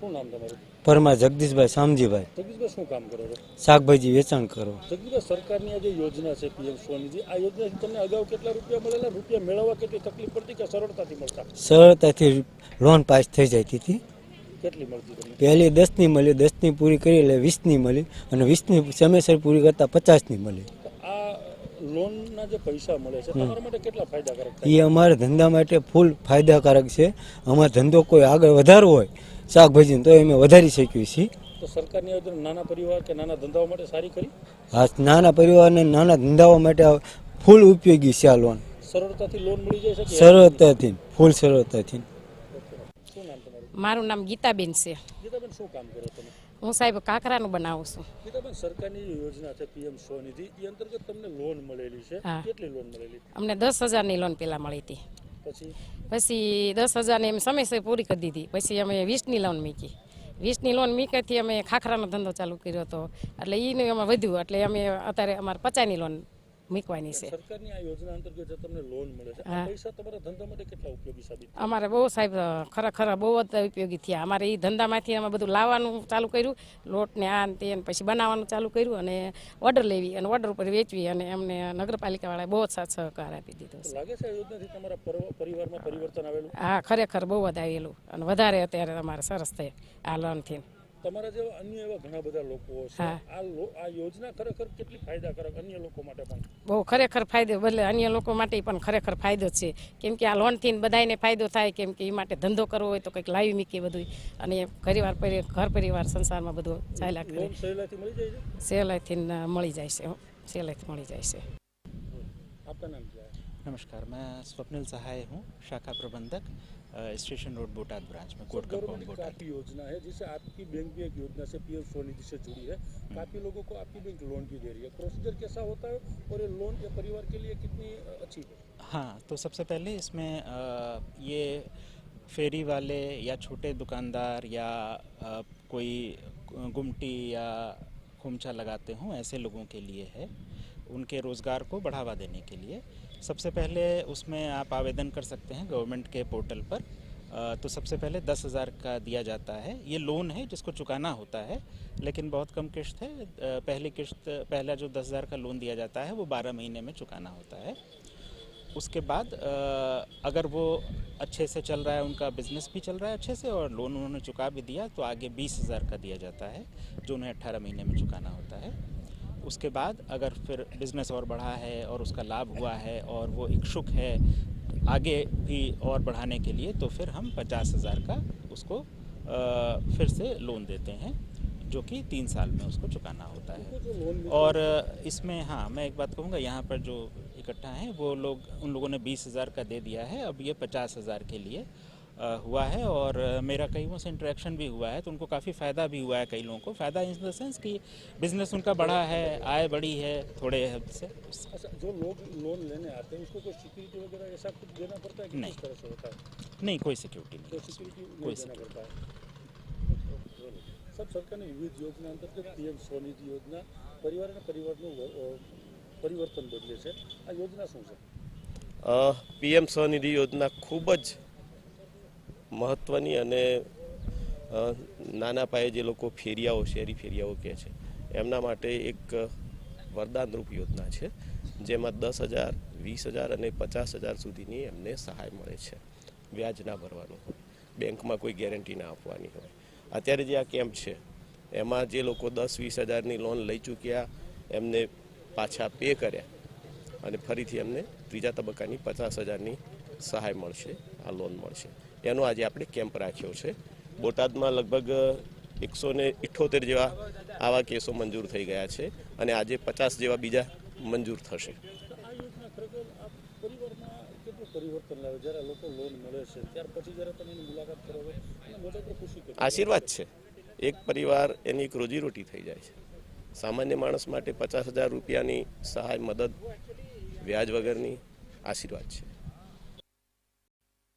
શું નામ તમારું? પરમાર જગદીશભાઈ શામજીભાઈ. જગદીશભાઈ શું કામ કરો છો? શાકભાજી વેચાણ કરો. જગદીશભાઈ, સરકારની આ જે યોજના છે પીએમ સ્વનિધિ, આ યોજનાથી તમને અગાઉ કેટલા રૂપિયા મળેલા? રૂપિયા મેળવવા કેટલી તકલીફ પડતી કે સરળતાથી મળતા? સરળતાથી લોન પાસ થઈ જતી હતી. કેટલી મળતી તમને? પહેલી 10ની મળી, 10ની પૂરી કરી એટલે 20ની મળી, અને 20ની સમયસર પૂરી કરતા 50ની મળી. આ લોનના જે પૈસા મળે છે તમારા માટે કેટલા ફાયદાકારક એ થાય? અમારા ધંધા માટે ફૂલ ફાયદાકારક છે. અમારો ધંધો કોઈ આગળ વધારવો હોય શાકભાજીનો તો અમે વધારી શકીએ છીએ. તો સરકારની યોજના નાના પરિવાર કે નાના ધંધાઓ માટે સારી કરી? આ નાના પરિવારને નાના ધંધાઓ માટે ફૂલ ઉપયોગી છે આ લોન. સરળતાથી લોન મળી જાય છે? સરળતાથી, ફૂલ સરળતાથી. શું નામ તમારું? મારું નામ ગીતાબેન છે. ગીતાબેન, શું કામ કરો તમે? હું સાહેબ કાકરાનું બનાવું છું. ગીતાબેન, સરકારની યોજના છે પીએમ સ્વનિધિ, એ અંતર્ગત તમને લોન મળેલી છે. હા. કેટલી લોન મળેલી? અમને 10,000ની લોન પહેલાં મળી હતી. પછી 10,000ની અમે સમયસર પૂરી કરી દીધી. પછી અમે 20ની લોન મૂકી. 20ની લોન મૂક્યાથી અમે ખાખરાનો ધંધો ચાલુ કર્યો હતો, એટલે એનું એમાં વધ્યું, એટલે અમે અત્યારે અમારે 50ની લોન મૂકવાની છે. સરકારની આ યોજના અંતર્ગત જે તમને લોન મળે છે, આ પૈસા તમારા ધંધા માટે કેટલા ઉપયોગી સાબિત થાય? અમારે બહુ સાહેબ ખરેખર બહુ જ ઉપયોગી થયા. અમારે એ ધંધામાંથી અમે બધું લાવવાનું ચાલુ કર્યું, લોટને આ ને તે, પછી બનાવવાનું ચાલુ કર્યું, અને ઓર્ડર લેવી અને ઓર્ડર ઉપર વેચવી, અને અમને નગરપાલિકાવાળાએ બહુ જ સાથ સહકાર આપી દીધો છે. લાગે છે આ યોજનાથી તમારા પરિવારમાં પરિવર્તન આવેલું? હા, ખરેખર બહુ જ આવેલું, અને વધારે અત્યારે અમારે સરસ થાય આ લોનથી. તમારા જેવા અન્ય એવા ઘણા બધા લોકો છે, આ યોજના ખરેખર કેટલી ફાયદાકારક અન્ય લોકો માટે પણ? બહુ ખરેખર ફાયદો, બદલે અન્ય લોકો માટે પણ ખરેખર ફાયદો છે. કેમ કે આ લોનથી બધાને ફાયદો થાય, કેમ કે એ માટે ધંધો કરવો હોય તો કંઈક લાવી મૂકીએ બધું, અને ઘર પરિવાર સંસારમાં બધું ચાલ્યા કરે. સહેલાઈથી મળી જાય છે? સહેલાઈથી મળી જાય છે, સહેલાઈથી મળી જાય છે. आपका नाम क्या है? नमस्कार, मैं स्वप्निल सहाय हूँ, शाखा प्रबंधक, स्टेशन रोड बोटाद ब्रांच में, कोट कंपाउंड बोटाद। आपकी योजना है जिसे आपकी बैंक भी एक योजना से पीएम स्वनिधि से जुड़ी है, काफ़ी लोगों को आपकी बैंक लोन भी दे रही है। प्रोसीजर कैसा होता है और ये लोन ये परिवार के लिए कितनी अच्छी है? हाँ, तो सबसे पहले इसमें ये फेरी वाले या छोटे दुकानदार या कोई गुमटी या खोमचा लगाते हों, ऐसे लोगों के लिए है, उनके रोज़गार को बढ़ावा देने के लिए। सबसे पहले उसमें आप आवेदन कर सकते हैं गवर्नमेंट के पोर्टल पर। तो सबसे पहले 10,000 का दिया जाता है। ये लोन है जिसको चुकाना होता है, लेकिन बहुत कम किश्त है। पहला जो 10,000 का लोन दिया जाता है वो 12 महीने में चुकाना होता है। उसके बाद अगर वो अच्छे से चल रहा है, उनका बिजनेस भी चल रहा है अच्छे से, और लोन उन्होंने चुका भी दिया, तो आगे 20,000 का दिया जाता है, जो उन्हें 18 महीने में चुकाना होता है। उसके बाद अगर फिर बिज़नेस और बढ़ा है और उसका लाभ हुआ है और वो इच्छुक है आगे भी और बढ़ाने के लिए, तो फिर हम 50,000 का उसको फिर से लोन देते हैं, जो कि 3 साल में उसको चुकाना होता है। और इसमें हाँ, मैं एक बात कहूँगा, यहाँ पर जो इकट्ठा हैं वो लोग, उन लोगों ने 20,000 का दे दिया है, अब ये 50,000 के लिए हुआ है। और मेरा कई लोगों से इंटरेक्शन भी हुआ है, तो उनको काफ़ी फ़ायदा भी हुआ है। कई लोगों को फ़ायदा इन द सेंस कि बिज़नेस उनका बढ़ा है, आय बढ़ी है थोड़े हद से। अच्छा, जो लोग लोन लेने आते हैं उसको कोई सिक्योरिटी वगैरह ऐसा कुछ देना पड़ता है कि नहीं, किस तरह से होता है? नहीं, कोई सिक्योरिटी नहीं, कोई सिक्योरिटी कोई नहीं देना पड़ता है। सब सरकार ने विविध योजना अंतर्गत पीएम स्वनिधि योजना परिवार અને પરિવારનું પરિવર્તન બદલે છે, આ યોજના શું છે? પીએમ સ્વનિધિ યોજના ખૂબ જ મહત્ત્વની અને નાના પાયે જે લોકો ફેરિયાઓ, શહેરી ફેરિયાઓ કહે છે, એમના માટે એક વરદાનરૂપ યોજના છે, જેમાં 10,000, 20,000 અને 50,000 સુધીની એમને સહાય મળે છે. વ્યાજ ના ભરવાનું હોય, બેંકમાં કોઈ ગેરંટી ના આપવાની હોય. અત્યારે જે આ કેમ્પ છે એમાં જે લોકો 10-20,000ની લોન લઈ ચૂક્યા, એમને પાછા પે કર્યા, અને ફરીથી એમને ત્રીજા તબક્કાની 50,000ની સહાય મળશે, આ લોન મળશે. એનો આજે આપણે કેમ્પ રાખ્યો છે. બોટાદમાં લગભગ 178 જેવા આવા કેસો મંજૂર થઈ ગયા છે, અને આજે 50 જેવા બીજા મંજૂર થશે. આશીર્વાદ છે. એક પરિવાર એની એક રોજીરોટી થઈ જાય છે. સામાન્ય માણસ માટે 50,000 રૂપિયાની સહાય, મદદ વ્યાજ વગરની આશીર્વાદ છે.